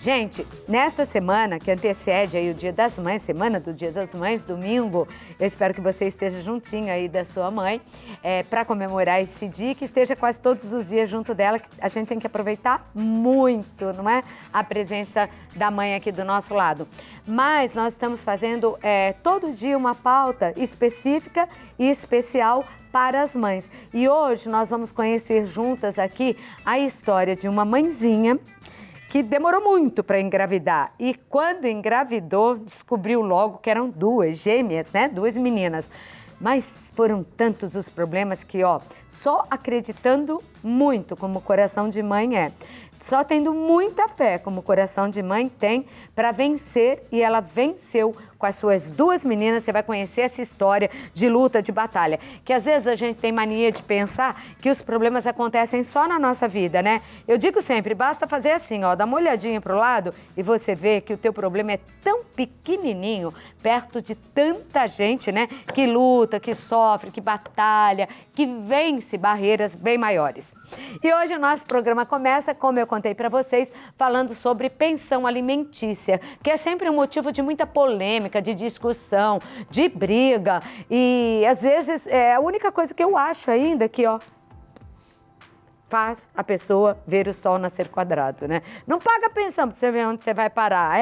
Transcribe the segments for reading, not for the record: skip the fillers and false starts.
Gente, nesta semana que antecede aí o Dia das Mães, semana do Dia das Mães, domingo, eu espero que você esteja juntinho aí da sua mãe para comemorar esse dia, que esteja quase todos os dias junto dela, que a gente tem que aproveitar muito, não é? A presença da mãe aqui do nosso lado. Mas nós estamos fazendo todo dia uma pauta específica e especial para as mães. E hoje nós vamos conhecer juntas aqui a história de uma mãezinha que demorou muito para engravidar. E quando engravidou, descobriu logo que eram duas gêmeas, né? Duas meninas. Mas foram tantos os problemas que, só acreditando muito como o coração de mãe só tendo muita fé como o coração de mãe tem para vencer, e ela venceu com as suas duas meninas. Você vai conhecer essa história de luta, de batalha, que às vezes a gente tem mania de pensar que os problemas acontecem só na nossa vida, né? Eu digo sempre, basta fazer assim, dá uma olhadinha pro lado e você vê que o teu problema é tão pequenininho perto de tanta gente, né? Que luta, que sofre, que batalha, que vence barreiras bem maiores. E hoje o nosso programa começa, como eu contei para vocês, falando sobre pensão alimentícia, que é sempre um motivo de muita polêmica, de discussão, de briga. E às vezes é a única coisa que eu acho ainda que, faz a pessoa ver o sol nascer quadrado, né? Não paga pensão pra você ver onde você vai parar.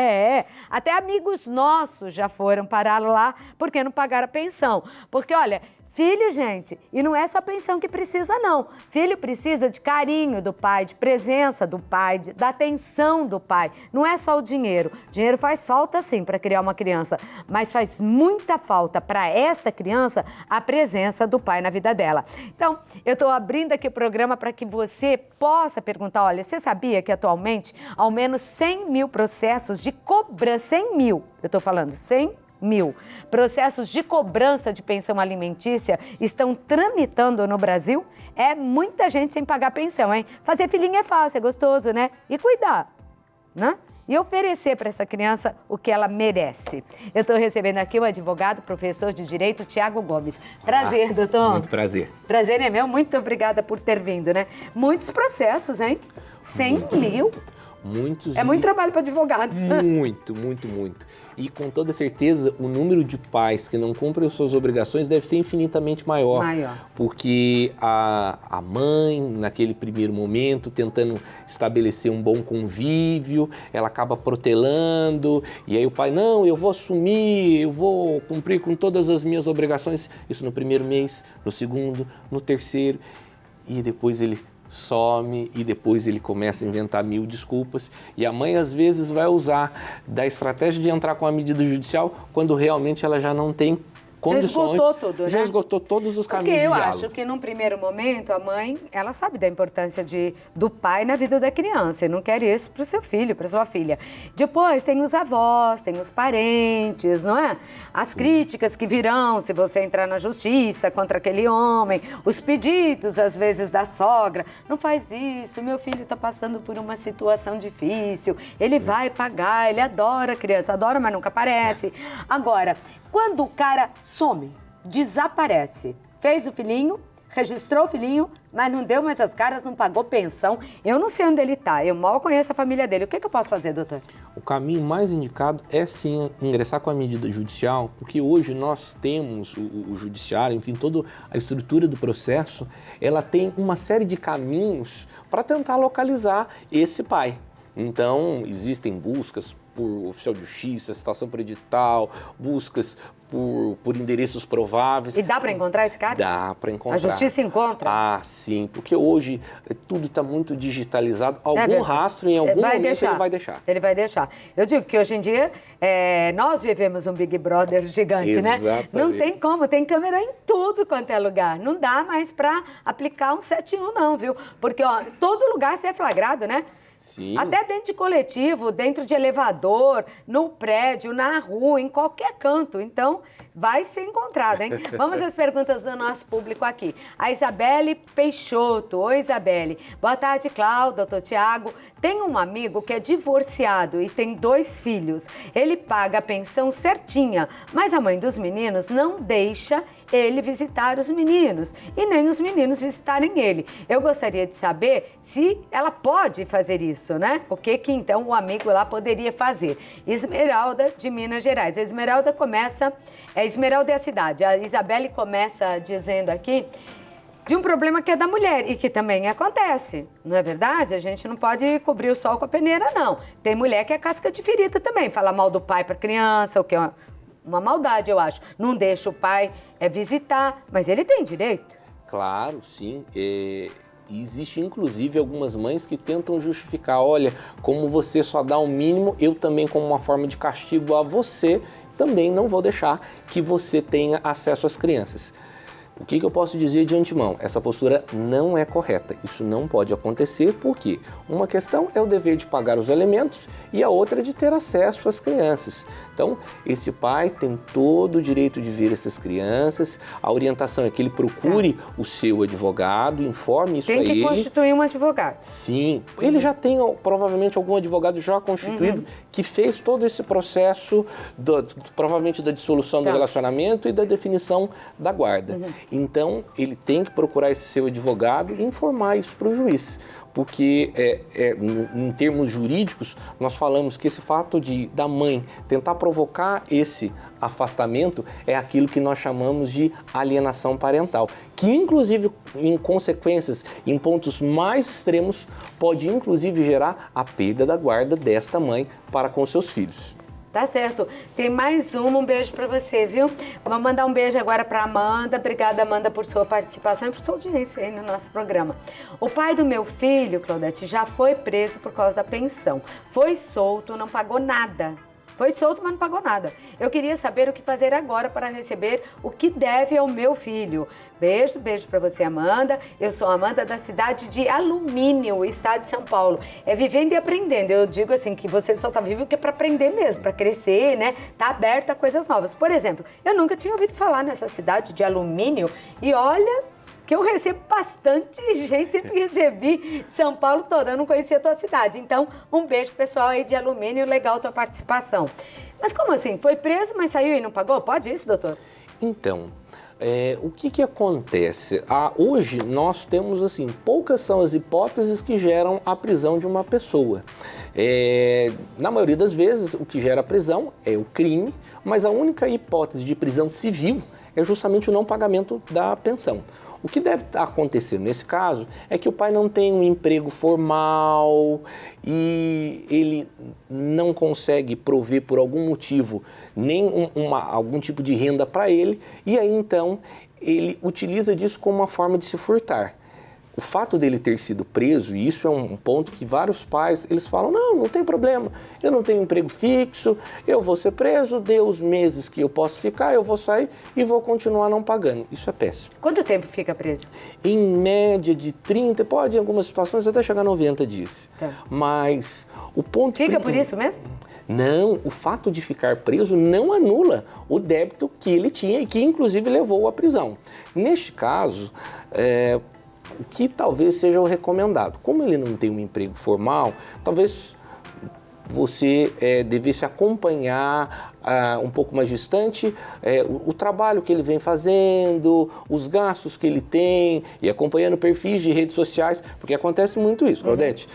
Até amigos nossos já foram parar lá porque não pagaram a pensão. Porque, olha, filho, gente, e não é só pensão que precisa, não. Filho precisa de carinho do pai, de presença do pai, da atenção do pai. Não é só o dinheiro. Dinheiro faz falta, sim, para criar uma criança, mas faz muita falta para esta criança a presença do pai na vida dela. Então, eu estou abrindo aqui o programa para que você possa perguntar, olha, você sabia que atualmente ao menos 100 mil processos de cobrança, 100 mil, eu estou falando 100 mil processos de cobrança de pensão alimentícia estão tramitando no Brasil? É muita gente sem pagar pensão, hein? Fazer filhinho é fácil, é gostoso, né? E cuidar, né? E oferecer para essa criança o que ela merece. Eu estou recebendo aqui o advogado, professor de Direito, Tiago Gomes. Prazer, doutor. Muito prazer. Prazer é meu, muito obrigada por ter vindo, né? Muitos processos, hein? 100 mil? Muitos. É muito trabalho para advogado. Muito. E com toda certeza, o número de pais que não cumprem as suas obrigações deve ser infinitamente maior. Porque a mãe, naquele primeiro momento, tentando estabelecer um bom convívio, ela acaba protelando, e aí o pai, não, eu vou assumir, eu vou cumprir com todas as minhas obrigações, isso no primeiro mês, no segundo, no terceiro, e depois ele some e depois ele começa a inventar mil desculpas, e a mãe às vezes vai usar da estratégia de entrar com a medida judicial quando realmente ela já não tem condições. Já esgotou tudo, né? Já esgotou todos os caminhos de diálogo. diálogo. Porque eu acho que num primeiro momento a mãe, ela sabe da importância do pai na vida da criança e não quer isso para o seu filho, para sua filha. Depois tem os avós, tem os parentes, não é? As críticas que virão se você entrar na justiça contra aquele homem, os pedidos às vezes da sogra, não faz isso, meu filho está passando por uma situação difícil, ele vai pagar, ele adora a criança, adora, mas nunca aparece. Agora, quando o cara some, desaparece, fez o filhinho, registrou o filhinho, mas não deu mais as caras, não pagou pensão, eu não sei onde ele está, eu mal conheço a família dele. O que eu posso fazer, doutor? O caminho mais indicado é sim ingressar com a medida judicial, porque hoje nós temos o judiciário, enfim, toda a estrutura do processo, ela tem uma série de caminhos para tentar localizar esse pai. Então, existem buscas por oficial de justiça, citação por edital, buscas por endereços prováveis. E dá para encontrar esse cara? Dá para encontrar. A justiça encontra? Ah, sim, porque hoje tudo está muito digitalizado. Algum rastro em algum momento ele vai deixar. Ele vai deixar. Eu digo que hoje em dia nós vivemos um Big Brother gigante, Exatamente. né? Não tem como, tem câmera em tudo quanto é lugar. Não dá mais para aplicar um 71 não, viu? Porque todo lugar você é flagrado, né? Sim. Até dentro de coletivo, dentro de elevador, no prédio, na rua, em qualquer canto. Então, vai ser encontrado, hein? Vamos às perguntas do nosso público aqui. A Isabelle Peixoto. Oi, Isabelle. Boa tarde, Cláudia, doutor Tiago. Tem um amigo que é divorciado e tem 2 filhos. Ele paga a pensão certinha, mas a mãe dos meninos não deixa ele visitar os meninos e nem os meninos visitarem ele. Eu gostaria de saber se ela pode fazer isso, né? O que então o amigo lá poderia fazer? Esmeralda, de Minas Gerais. A Esmeralda começa... Esmeralda é a cidade. A Isabelle começa dizendo aqui de um problema que é da mulher e que também acontece, não é verdade? A gente não pode cobrir o sol com a peneira, não. Tem mulher que é casca de ferida também, fala mal do pai para criança, o que é uma maldade, eu acho. Não deixa o pai visitar, mas ele tem direito. Claro, sim. Existe, inclusive, algumas mães que tentam justificar, olha, como você só dá o mínimo, eu também, como uma forma de castigo a você, também não vou deixar que você tenha acesso às crianças. O que eu posso dizer de antemão? Essa postura não é correta. Isso não pode acontecer porque uma questão é o dever de pagar os alimentos e a outra é de ter acesso às crianças. Então, esse pai tem todo o direito de ver essas crianças. A orientação é que ele procure o seu advogado, informe isso a ele. Tem que constituir um advogado. Sim. Ele já tem provavelmente algum advogado já constituído que fez todo esse processo, provavelmente da dissolução do relacionamento e da definição da guarda. Então, ele tem que procurar esse seu advogado e informar isso para o juiz. Porque, em termos jurídicos, nós falamos que esse fato da mãe tentar provocar esse afastamento é aquilo que nós chamamos de alienação parental, que, inclusive, em consequências, em pontos mais extremos, pode, inclusive, gerar a perda da guarda desta mãe para com seus filhos. Tá certo. Tem mais um beijo pra você, viu? Vou mandar um beijo agora pra Amanda. Obrigada, Amanda, por sua participação e por sua audiência aí no nosso programa. O pai do meu filho, Claudete, já foi preso por causa da pensão. Foi solto, não pagou nada. Foi solto, mas não pagou nada. Eu queria saber o que fazer agora para receber o que deve ao meu filho. Beijo, beijo para você, Amanda. Eu sou a Amanda da cidade de Alumínio, estado de São Paulo. É vivendo e aprendendo. Eu digo assim que você só tá vivo que é para aprender mesmo, para crescer, né? Tá aberta a coisas novas. Por exemplo, eu nunca tinha ouvido falar nessa cidade de Alumínio e olha que eu recebo bastante gente, sempre recebi de São Paulo toda, eu não conhecia a tua cidade. Então, um beijo pessoal aí de Alumínio, legal a tua participação. Mas como assim? Foi preso, mas saiu e não pagou? Pode isso, doutor? Então, o que acontece? Hoje nós temos, assim, poucas são as hipóteses que geram a prisão de uma pessoa. Na maioria das vezes, o que gera a prisão é o crime, mas a única hipótese de prisão civil é justamente o não pagamento da pensão. O que deve acontecer nesse caso é que o pai não tem um emprego formal e ele não consegue prover por algum motivo nem algum tipo de renda para ele e aí então ele utiliza disso como uma forma de se furtar. O fato dele ter sido preso, e isso é um ponto que vários pais, eles falam, não tem problema, eu não tenho emprego fixo, eu vou ser preso, dê os meses que eu posso ficar, eu vou sair e vou continuar não pagando. Isso é péssimo. Quanto tempo fica preso? Em média de 30, pode em algumas situações até chegar a 90 dias. Tá. Mas o ponto... Fica por isso mesmo? Não, o fato de ficar preso não anula o débito que ele tinha e que inclusive levou à prisão. Neste caso, o que talvez seja o recomendado. Como ele não tem um emprego formal, talvez você devesse acompanhar um pouco mais distante o trabalho que ele vem fazendo, os gastos que ele tem e acompanhando perfis de redes sociais, porque acontece muito isso, Claudete.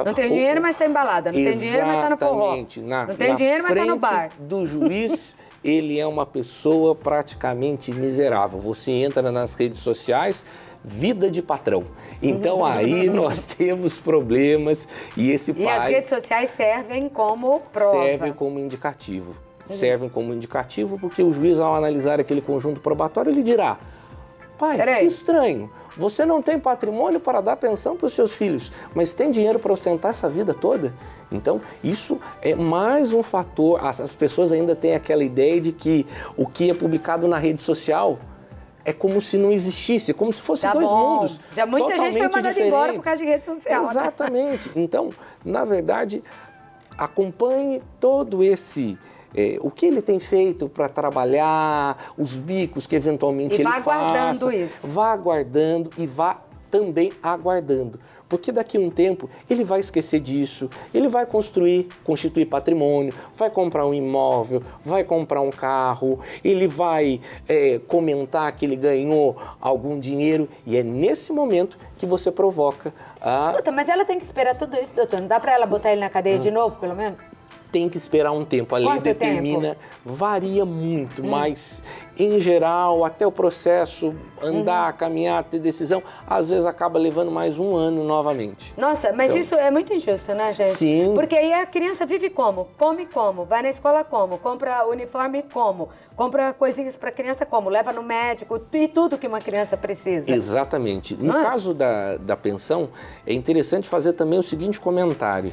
Não tem dinheiro, mas está embalada. Não tem dinheiro, mas está no forró. Não tem dinheiro, mas está no bar. Do juiz, ele é uma pessoa praticamente miserável. Você entra nas redes sociais, vida de patrão. Então aí nós temos problemas e esse pai... E as redes sociais servem como prova. Servem como indicativo. Servem como indicativo porque o juiz, ao analisar aquele conjunto probatório, ele dirá, pai, que estranho, você não tem patrimônio para dar pensão para os seus filhos, mas tem dinheiro para ostentar essa vida toda? Então, isso é mais um fator. As pessoas ainda têm aquela ideia de que o que é publicado na rede social é como se não existisse, como se fossem dois mundos já muita totalmente gente foi mandada embora por causa de rede social. Exatamente. Né? Então, na verdade, acompanhe todo esse o que ele tem feito para trabalhar, os bicos que eventualmente ele faça. E vá guardando isso. Vá guardando e vá também aguardando. Porque daqui a um tempo ele vai esquecer disso, ele vai constituir patrimônio, vai comprar um imóvel, vai comprar um carro, ele vai comentar que ele ganhou algum dinheiro e é nesse momento que você provoca a... Escuta, mas ela tem que esperar tudo isso, doutor. Não dá para ela botar ele na cadeia de novo, pelo menos? Tem que esperar um tempo. A lei determina, varia muito, mas em geral, até o processo andar, caminhar, ter decisão, às vezes acaba levando mais um ano novamente. Nossa, mas então, isso é muito injusto, né, gente? Sim. Porque aí a criança vive como? Come como? Vai na escola como? Compra uniforme como? Compra coisinhas para a criança como? Leva no médico e tudo que uma criança precisa. Exatamente. No caso da pensão, é interessante fazer também o seguinte comentário.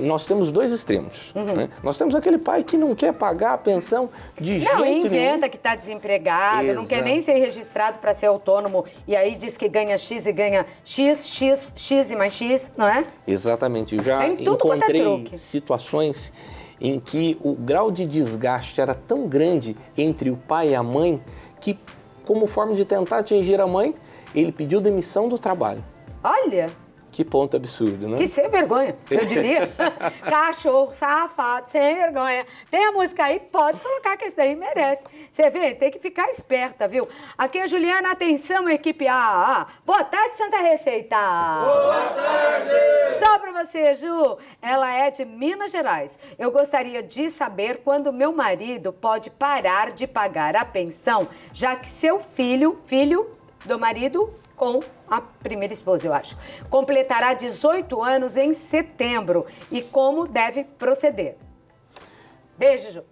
Nós temos dois extremos. Né? Nós temos aquele pai que não quer pagar a pensão de jeito nenhum. Não, inventa que está desempregado, não quer nem ser registrado para ser autônomo e aí diz que ganha X e ganha X, X, X e mais X, não é? Exatamente. Eu já encontrei situações em que o grau de desgaste era tão grande entre o pai e a mãe que, como forma de tentar atingir a mãe, ele pediu demissão do trabalho. Olha! Que ponto absurdo, né? Que sem vergonha, eu diria. Cachorro, safado, sem vergonha. Tem a música aí, pode colocar que esse daí merece. Você vê, tem que ficar esperta, viu? Aqui é a Juliana, atenção, equipe A. Boa tarde, Santa Receita. Boa tarde. Só pra você, Ju. Ela é de Minas Gerais. Eu gostaria de saber quando meu marido pode parar de pagar a pensão, já que seu filho do marido com a primeira esposa, eu acho, completará 18 anos em setembro e como deve proceder. Beijo, Ju.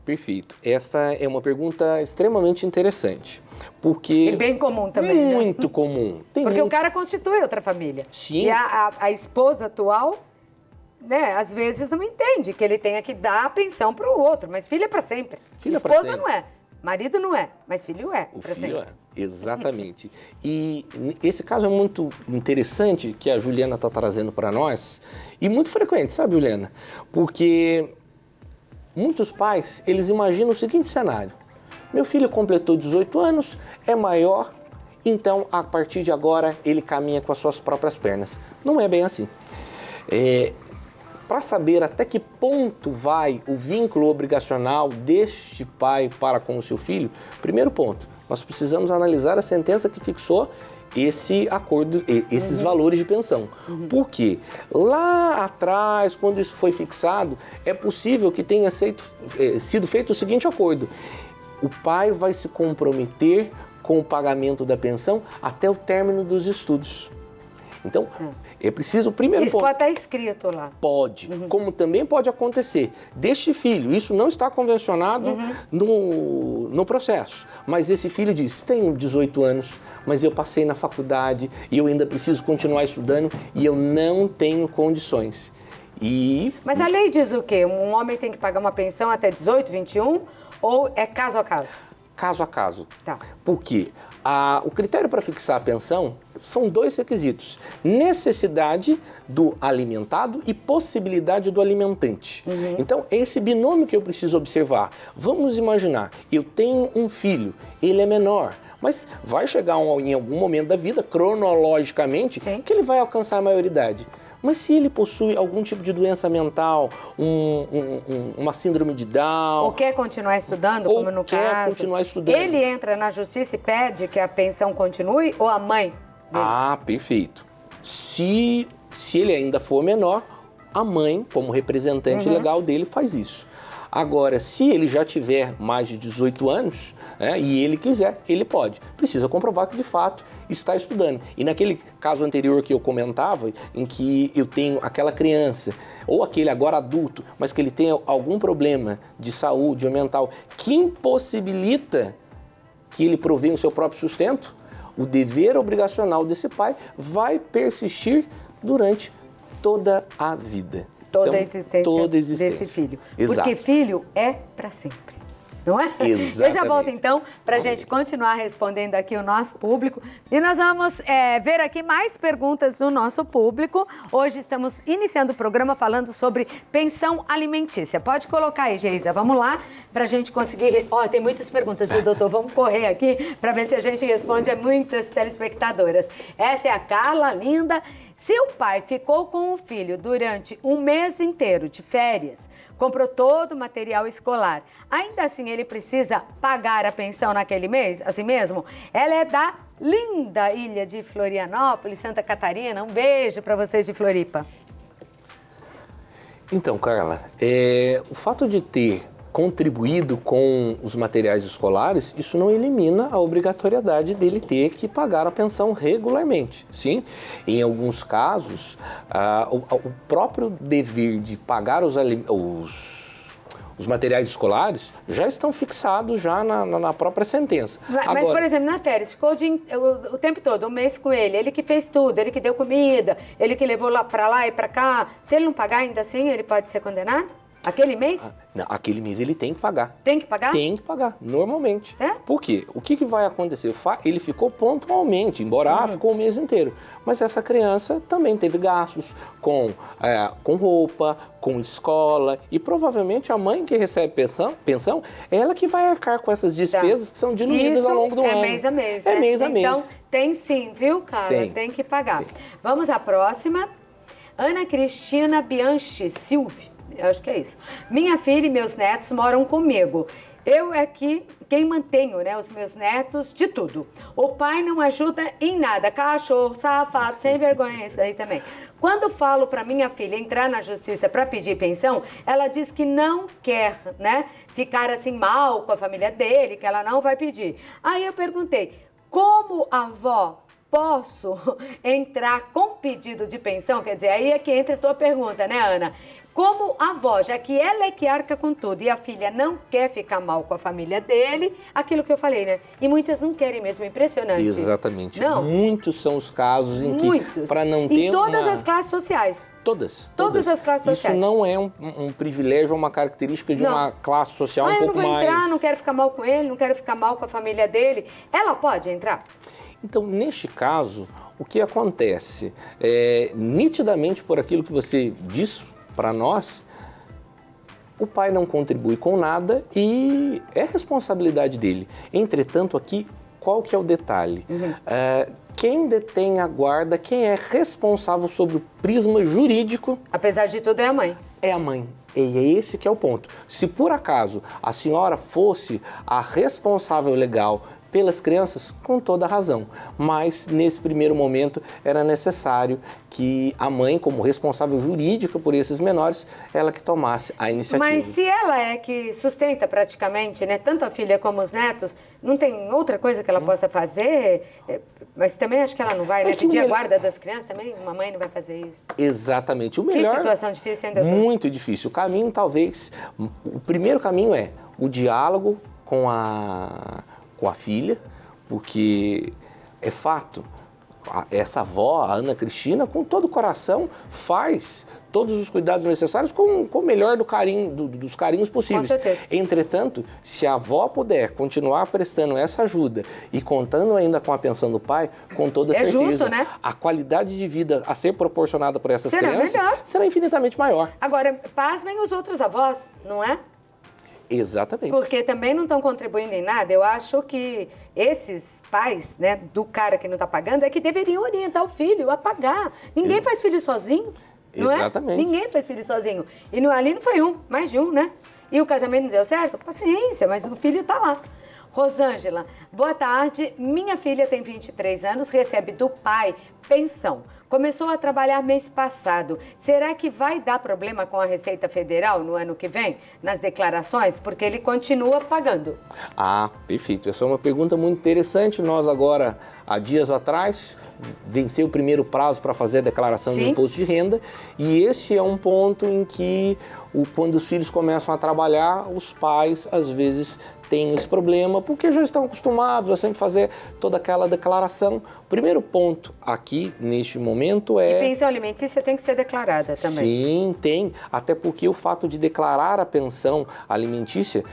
Perfeito. Essa é uma pergunta extremamente interessante, porque... E bem comum também, muito comum. Porque o cara constitui outra família. Sim. E a esposa atual, né, às vezes não entende que ele tenha que dar a pensão para o outro, mas filho é para sempre. Esposa não é. Marido não é, mas filho é. O filho é, exatamente. E esse caso é muito interessante que a Juliana está trazendo para nós e muito frequente, sabe, Juliana? Porque muitos pais, eles imaginam o seguinte cenário. Meu filho completou 18 anos, é maior, então a partir de agora ele caminha com as suas próprias pernas. Não é bem assim. Para saber até que ponto vai o vínculo obrigacional deste pai para com o seu filho, primeiro ponto, nós precisamos analisar a sentença que fixou esse acordo, esses valores de pensão. Porque lá atrás, quando isso foi fixado, é possível que tenha sido feito o seguinte acordo. O pai vai se comprometer com o pagamento da pensão até o término dos estudos. Então, é preciso, primeiro ponto... Isso pode estar escrito lá. Pode. Como também pode acontecer deste filho, isso não está convencionado no processo, mas esse filho diz, tenho 18 anos, mas eu passei na faculdade e eu ainda preciso continuar estudando e eu não tenho condições. Mas a lei diz o quê? Um homem tem que pagar uma pensão até 18, 21 ou é caso a caso? Caso a caso. Tá. Por quê? O critério para fixar a pensão são dois requisitos. Necessidade do alimentado e possibilidade do alimentante. Então, é esse binômio que eu preciso observar. Vamos imaginar, eu tenho um filho, ele é menor, mas vai chegar em algum momento da vida, cronologicamente, que ele vai alcançar a maioridade. Mas se ele possui algum tipo de doença mental, uma síndrome de Down... Ou quer continuar estudando, como no caso... Ou quer continuar estudando. Ele entra na justiça e pede que a pensão continue ou a mãe dele? Ah, perfeito. Se ele ainda for menor, a mãe, como representante legal dele, faz isso. Agora, se ele já tiver mais de 18 anos, e ele quiser, ele pode. Precisa comprovar que, de fato, está estudando. E naquele caso anterior que eu comentava, em que eu tenho aquela criança, ou aquele agora adulto, mas que ele tem algum problema de saúde ou mental que impossibilita que ele provenha o seu próprio sustento, o dever obrigacional desse pai vai persistir durante toda a vida. Toda a existência desse filho. Exato. Porque filho é para sempre. não é? Exatamente. Eu já volto então para a gente continuar respondendo aqui o nosso público. E nós vamos ver aqui mais perguntas do nosso público. Hoje estamos iniciando o programa falando sobre pensão alimentícia. Pode colocar aí, Geisa, vamos lá para a gente conseguir... Ó, tem muitas perguntas, viu, doutor? Vamos correr aqui para ver se a gente responde a muitas telespectadoras. Essa é a Carla, linda. Se o pai ficou com o filho durante um mês inteiro de férias, comprou todo o material escolar, ainda assim ele precisa pagar a pensão naquele mês, assim mesmo? Ela é da linda ilha de Florianópolis, Santa Catarina. Um beijo para vocês de Floripa. Então, Carla, o fato de ter contribuído com os materiais escolares, isso não elimina a obrigatoriedade dele ter que pagar a pensão regularmente. Sim, em alguns casos, o próprio dever de pagar os materiais escolares já estão fixados já na própria sentença. Mas, por exemplo, na férias, ficou o tempo todo, um mês com ele que fez tudo, ele que deu comida, ele que levou lá para lá e para cá. Se ele não pagar ainda assim, ele pode ser condenado? Aquele mês? Não, aquele mês ele tem que pagar. Tem que pagar? Tem que pagar, normalmente. É? Por quê? O que vai acontecer? Ele ficou pontualmente, embora ficou o mês inteiro. Mas essa criança também teve gastos com roupa, com escola. E provavelmente a mãe que recebe pensão é ela que vai arcar com essas despesas que são diluídas ao longo do ano. É mês a mês, né? É né? mês a mês. Então, tem sim, viu, Carla? Tem que pagar. Vamos à próxima. Ana Cristina Bianchi Silvio. Eu acho que é isso. Minha filha e meus netos moram comigo. Eu é quem mantenho, né, os meus netos de tudo. O pai não ajuda em nada. Cachorro, safado, sem vergonha, isso daí também. Quando falo para minha filha entrar na justiça para pedir pensão, ela diz que não quer, né, ficar assim mal com a família dele, que ela não vai pedir. Aí eu perguntei, como avó posso entrar com pedido de pensão? Quer dizer, aí é que entra a tua pergunta, né, Ana? Como avó, já que ela é que arca com tudo e a filha não quer ficar mal com a família dele, aquilo que eu falei, né? E muitas não querem mesmo, é impressionante. Exatamente. Não? Muitos são os casos em que, para não ter em todas as classes sociais. Todas. Todas as classes sociais. Isso não é um privilégio ou uma característica de uma classe social um pouco mais... eu não vou entrar, não quero ficar mal com ele, não quero ficar mal com a família dele. Ela pode entrar? Então, neste caso, o que acontece? Nitidamente, por aquilo que você disse para nós, o pai não contribui com nada e é responsabilidade dele. Entretanto, aqui, qual que é o detalhe? Quem detém a guarda, quem é responsável sobre o prisma jurídico... Apesar de tudo, é a mãe. É a mãe. E é esse que é o ponto. Se por acaso a senhora fosse a responsável legal pelas crianças, com toda a razão. Mas, nesse primeiro momento, era necessário que a mãe, como responsável jurídica por esses menores, ela que tomasse a iniciativa. Mas se ela é que sustenta praticamente, né, tanto a filha como os netos, não tem outra coisa que ela possa fazer? Mas também acho que ela não vai, né? Pedir a guarda das crianças também? Uma mãe não vai fazer isso. Exatamente. O melhor... Que situação difícil ainda. Muito difícil. O caminho, talvez... O primeiro caminho é o diálogo com a filha, porque é fato, essa avó, a Ana Cristina, com todo o coração, faz todos os cuidados necessários com o melhor dos carinhos possíveis. Com certeza. Entretanto, se a avó puder continuar prestando essa ajuda e contando ainda com a pensão do pai, com toda certeza, justo, né? a qualidade de vida a ser proporcionada por essas crianças será infinitamente maior. Agora, pasmem os outros avós, não é? Exatamente. Porque também não estão contribuindo em nada. Eu acho que esses pais, né, do cara que não está pagando, é que deveriam orientar o filho a pagar. Ninguém faz filho sozinho, não é? Exatamente. Ninguém faz filho sozinho. E ali não foi mais de um, né? E o casamento não deu certo? Paciência, mas o filho está lá. Rosângela, boa tarde. Minha filha tem 23 anos, recebe do pai pensão. Começou a trabalhar mês passado. Será que vai dar problema com a Receita Federal no ano que vem, nas declarações? Porque ele continua pagando. Ah, perfeito. Essa é uma pergunta muito interessante. Nós agora, há dias atrás, venceu o primeiro prazo para fazer a declaração do imposto de renda. E este é um ponto em que quando os filhos começam a trabalhar, os pais, às vezes, têm esse problema, porque já estão acostumados a sempre fazer toda aquela declaração. O primeiro ponto aqui, neste momento, é... E pensão alimentícia tem que ser declarada também. Sim, tem. Até porque o fato de declarar a pensão alimentícia,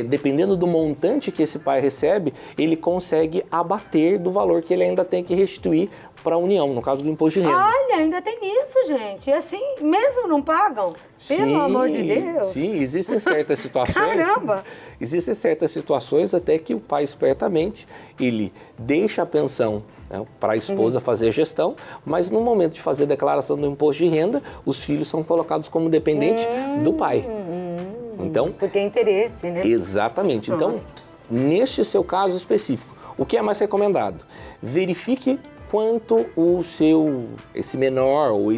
dependendo do montante que esse pai recebe, ele consegue abater do valor que ele ainda tem que restituir para a União, no caso do imposto de renda. Olha, ainda tem isso, gente. E assim, mesmo não pagam? Pelo amor de Deus. Sim, existem certas situações. Caramba! Existem certas situações até que o pai, espertamente, ele deixa a pensão, né, para a esposa fazer a gestão, mas no momento de fazer a declaração do imposto de renda, os filhos são colocados como dependentes do pai. Então, porque é interesse, né? Exatamente. Então, neste seu caso específico, o que é mais recomendado? Verifique quanto esse menor ou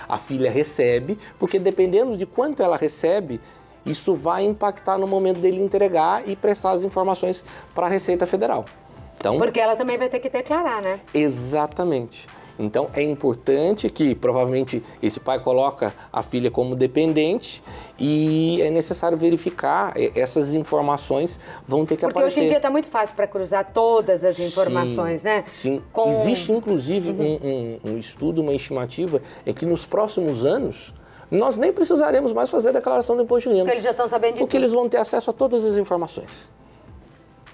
a filha recebe, porque dependendo de quanto ela recebe, isso vai impactar no momento dele entregar e prestar as informações para a Receita Federal. Então, porque ela também vai ter que declarar, né? Exatamente. Então, é importante que, provavelmente, esse pai coloca a filha como dependente e é necessário verificar, essas informações vão ter que aparecer. Porque hoje em dia está muito fácil para cruzar todas as informações, né? Sim, existe, inclusive, um estudo, uma estimativa, é que nos próximos anos, nós nem precisaremos mais fazer a declaração do imposto de renda. Porque eles já estão sabendo de tudo. Porque eles vão ter acesso a todas as informações.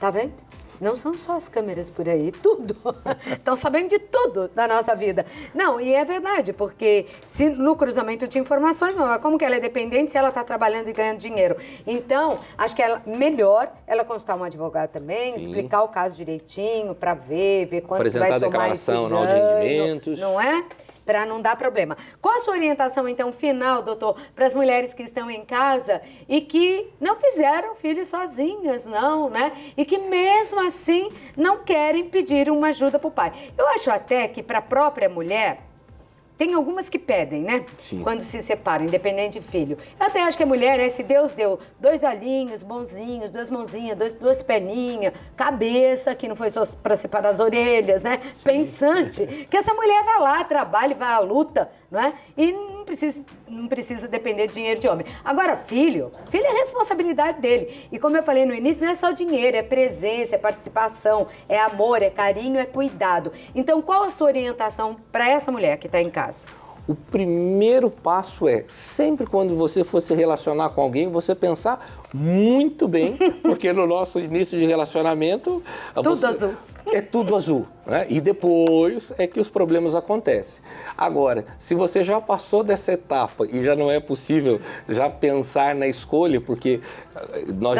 Tá vendo? Não são só as câmeras por aí, tudo. Estão sabendo de tudo da nossa vida. Não, e é verdade, porque se no cruzamento de informações, como que ela é dependente se ela está trabalhando e ganhando dinheiro? Então, acho que é melhor ela consultar um advogado também, explicar o caso direitinho, para ver quanto que vai somar esse ganho. Apresentar a declaração anual de rendimentos. Não é? Para não dar problema. Qual a sua orientação, então, final, doutor, para as mulheres que estão em casa e que não fizeram filhos sozinhas, não, né? E que, mesmo assim, não querem pedir uma ajuda para o pai. Eu acho até que, para a própria mulher, tem algumas que pedem, né? Sim. Quando se separam, independente de filho. Eu até acho que a mulher, né? Se Deus deu 2 olhinhos bonzinhos, 2 mãozinhas, 2 perninhas, cabeça, que não foi só para separar as orelhas, né? Sim. Pensante. Que essa mulher vai lá, trabalha, vai à luta, não é? E não precisa depender de dinheiro de homem. Agora, filho é responsabilidade dele. E como eu falei no início, não é só dinheiro, é presença, é participação, é amor, é carinho, é cuidado. Então, qual a sua orientação para essa mulher que está em casa? O primeiro passo é, sempre quando você for se relacionar com alguém, você pensar muito bem, porque no nosso início de relacionamento... Tudo azul. É tudo azul, né? E depois é que os problemas acontecem. Agora, se você já passou dessa etapa e já não é possível já pensar na escolha, porque nós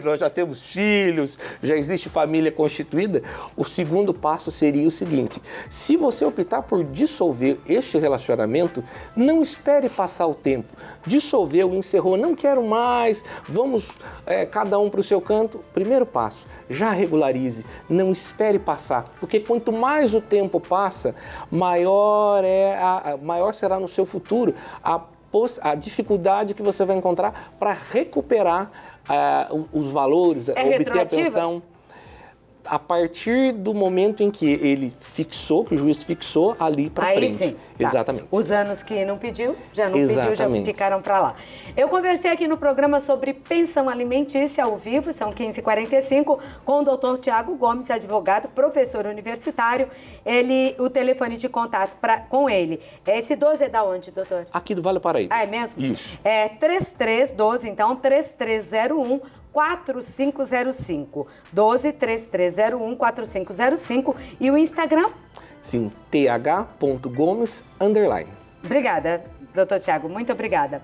nós já temos filhos, já existe família constituída, o segundo passo seria o seguinte: se você optar por dissolver este relacionamento, não espere passar o tempo. Dissolveu, encerrou, não quero mais, vamos cada um para o seu canto. Primeiro passo, já regularize. Não espere passar, porque quanto mais o tempo passa, maior será no seu futuro a dificuldade que você vai encontrar para recuperar os valores, obter a pensão. A partir do momento em que ele fixou, que o juiz fixou, ali para frente. Sim. Tá. Exatamente. Os anos que não pediu, já não pediu, já ficaram para lá. Eu conversei aqui no programa sobre pensão alimentícia ao vivo, são 15h45, com o doutor Tiago Gomes, advogado, professor universitário. O telefone de contato com ele. Esse 12 é da onde, doutor? Aqui do Vale do Paraíba. Ah, é mesmo? Isso. É 3312, então, 3301 4505. 12-3301 4505. E o Instagram? Sim, th.gomes_. Obrigada, doutor Tiago. Muito obrigada.